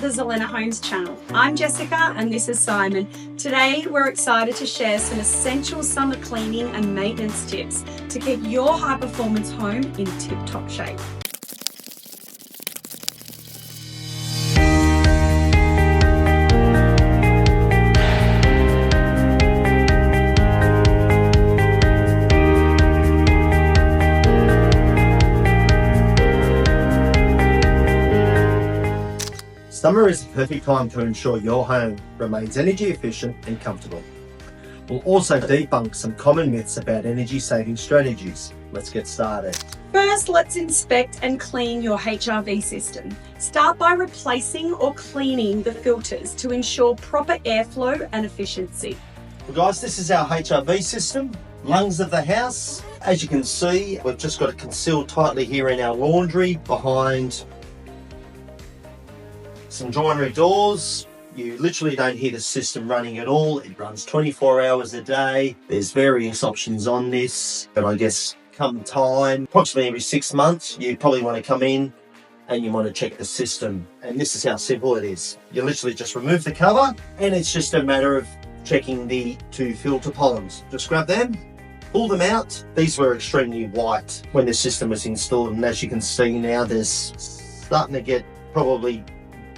to the Zelena Homes channel. I'm Jessica and this is Simon. Today we're excited to share some essential summer cleaning and maintenance tips to keep your high performance home in tip-top shape. Summer is the perfect time to ensure your home remains energy efficient and comfortable. We'll also debunk some common myths about energy saving strategies. Let's get started. First, let's inspect and clean your HRV system. Start by replacing or cleaning the filters to ensure proper airflow and efficiency. Well guys, this is our HRV system, lungs of the house. As you can see, we've just got it concealed tightly here in our laundry behind some joinery doors. You literally don't hear the system running at all. It runs 24 hours a day. There's various options on this, but I guess come time, approximately every 6 months, you probably want to come in and you want to check the system. And this is how simple it is. You literally just remove the cover and it's just a matter of checking the two filter columns. Just grab them, pull them out. These were extremely white when the system was installed, and as you can see now, there's starting to get probably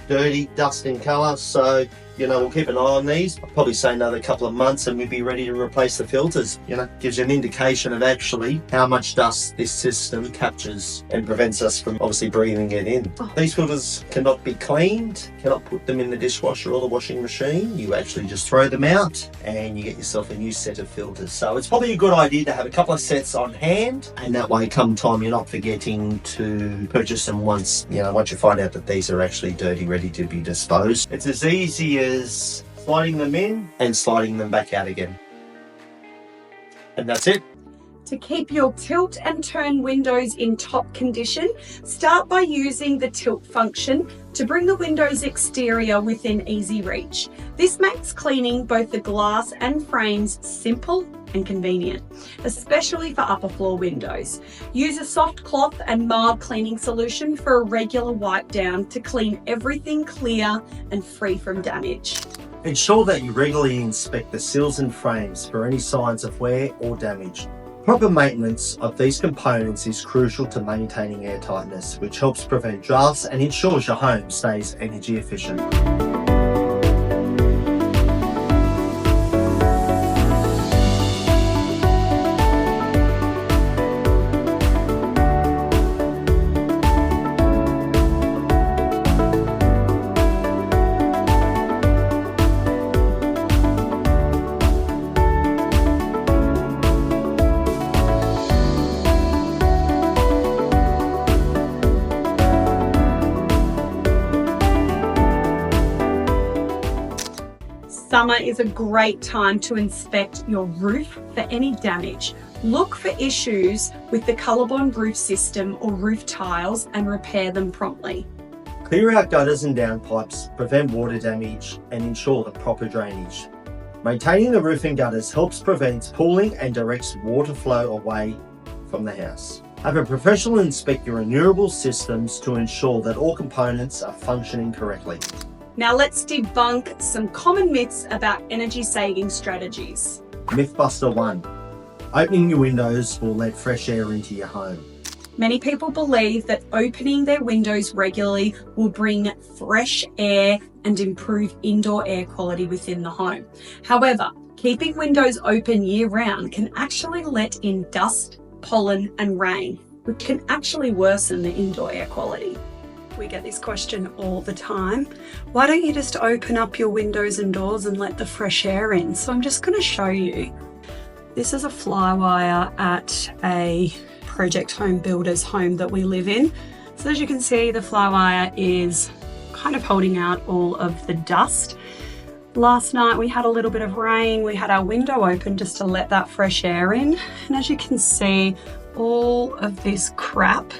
dirty, dust in colour, so we'll keep an eye on these. I'll probably say another couple of months and we'll be ready to replace the filters. Gives you an indication of actually how much dust this system captures and prevents us from obviously breathing it in. These filters cannot be cleaned, cannot put them in the dishwasher or the washing machine. You actually just throw them out and you get yourself a new set of filters. So it's probably a good idea to have a couple of sets on hand, and that way come time you're not forgetting to purchase them once you find out that these are actually dirty, ready to be disposed. It's as easy as sliding them in and sliding them back out again. And that's it. To keep your tilt and turn windows in top condition, start by using the tilt function to bring the window's exterior within easy reach. This makes cleaning both the glass and frames simple and convenient, especially for upper floor windows. Use a soft cloth and mild cleaning solution for a regular wipe down to clean everything clear and free from damage. Ensure that you regularly inspect the sills and frames for any signs of wear or damage. Proper maintenance of these components is crucial to maintaining airtightness, which helps prevent drafts and ensures your home stays energy efficient. Summer is a great time to inspect your roof for any damage. Look for issues with the ColourBond roof system or roof tiles and repair them promptly. Clear out gutters and downpipes, prevent water damage and ensure the proper drainage. Maintaining the roof and gutters helps prevent pooling and directs water flow away from the house. Have a professional inspect your renewable systems to ensure that all components are functioning correctly. Now let's debunk some common myths about energy saving strategies. Mythbuster 1. Opening your windows will let fresh air into your home. Many people believe that opening their windows regularly will bring fresh air and improve indoor air quality within the home. However, keeping windows open year-round can actually let in dust, pollen and rain, which can actually worsen the indoor air quality. We get this question all the time. Why don't you just open up your windows and doors and let the fresh air in? So I'm just going to show you. This is a fly wire at a project home builder's home that we live in. So as you can see, the fly wire is kind of holding out all of the dust. Last night we had a little bit of rain. We had our window open just to let that fresh air in. And as you can see, all of this crap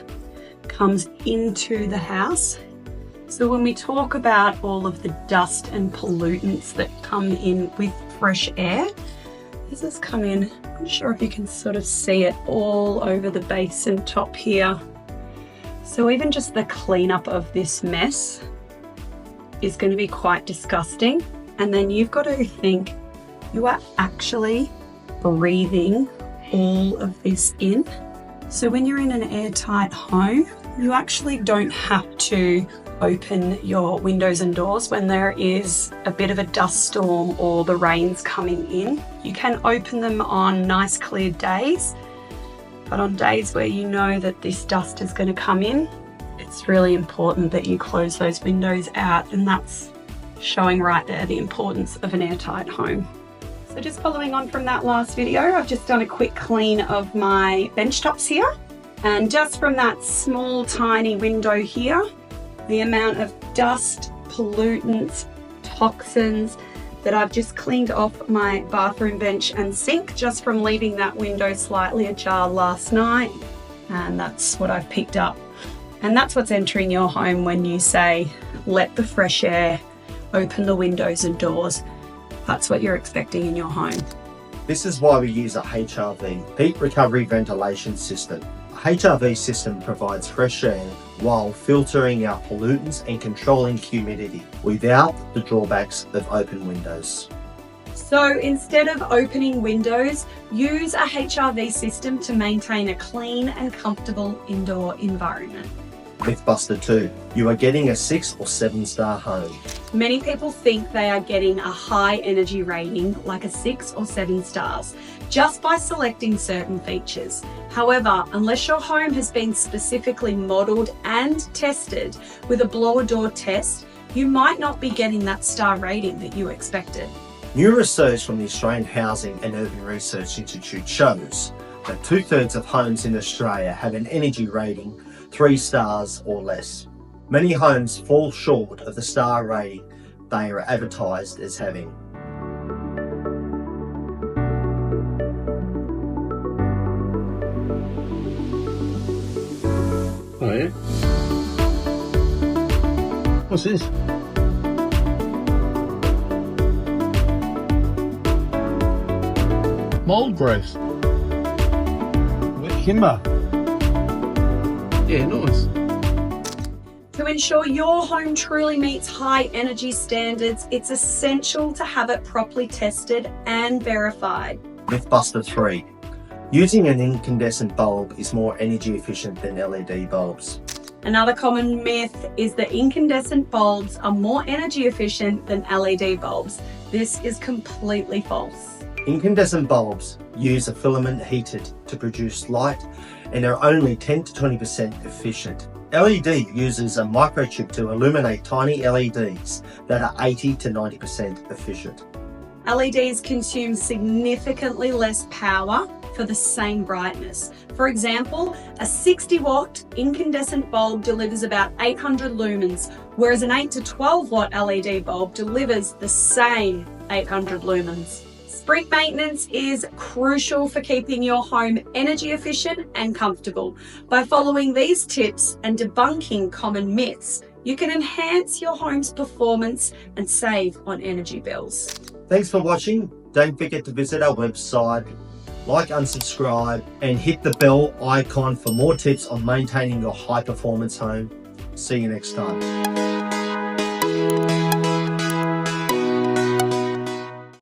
comes into the house. So when we talk about all of the dust and pollutants that come in with fresh air, this has come in, I'm not sure if you can sort of see it all over the basin top here. So even just the cleanup of this mess is going to be quite disgusting. And then you've got to think you are actually breathing all of this in. So when you're in an airtight home, you actually don't have to open your windows and doors when there is a bit of a dust storm or the rain's coming in. You can open them on nice clear days, but on days where you know that this dust is going to come in, it's really important that you close those windows out, and that's showing right there the importance of an airtight home. So just following on from that last video, I've just done a quick clean of my bench tops here, and just from that small tiny window here, the amount of dust, pollutants, toxins that I've just cleaned off my bathroom bench and sink just from leaving that window slightly ajar last night. And that's what I've picked up. And that's what's entering your home when you say, let the fresh air, open the windows and doors. That's what you're expecting in your home. This is why we use a HRV, Heat Recovery Ventilation System. A HRV system provides fresh air while filtering out pollutants and controlling humidity without the drawbacks of open windows. So instead of opening windows, use a HRV system to maintain a clean and comfortable indoor environment. Mythbuster 2, you are getting a 6 or 7 star home. Many people think they are getting a high energy rating like a 6 or 7 stars just by selecting certain features. However, unless your home has been specifically modelled and tested with a blower door test, you might not be getting that star rating that you expected. New research from the Australian Housing and Urban Research Institute shows that 2/3 of homes in Australia have an energy rating 3 stars or less. Many homes fall short of the star rating they are advertised as having. Oh yeah? What's this? Mold growth. Wet timber. Yeah, nice. To ensure your home truly meets high energy standards, it's essential to have it properly tested and verified. Mythbuster 3. Using an incandescent bulb is more energy efficient than LED bulbs. Another common myth is that incandescent bulbs are more energy efficient than LED bulbs. This is completely false. Incandescent bulbs use a filament heated to produce light and are only 10 to 20% efficient. LED uses a microchip to illuminate tiny LEDs that are 80 to 90% efficient. LEDs consume significantly less power for the same brightness. For example, a 60-watt incandescent bulb delivers about 800 lumens, whereas an 8 to 12 watt LED bulb delivers the same 800 lumens. Spring maintenance is crucial for keeping your home energy efficient and comfortable. By following these tips and debunking common myths, you can enhance your home's performance and save on energy bills. Thanks for watching. Don't forget to visit our website, like, unsubscribe, and hit the bell icon for more tips on maintaining your high performance home. See you next time.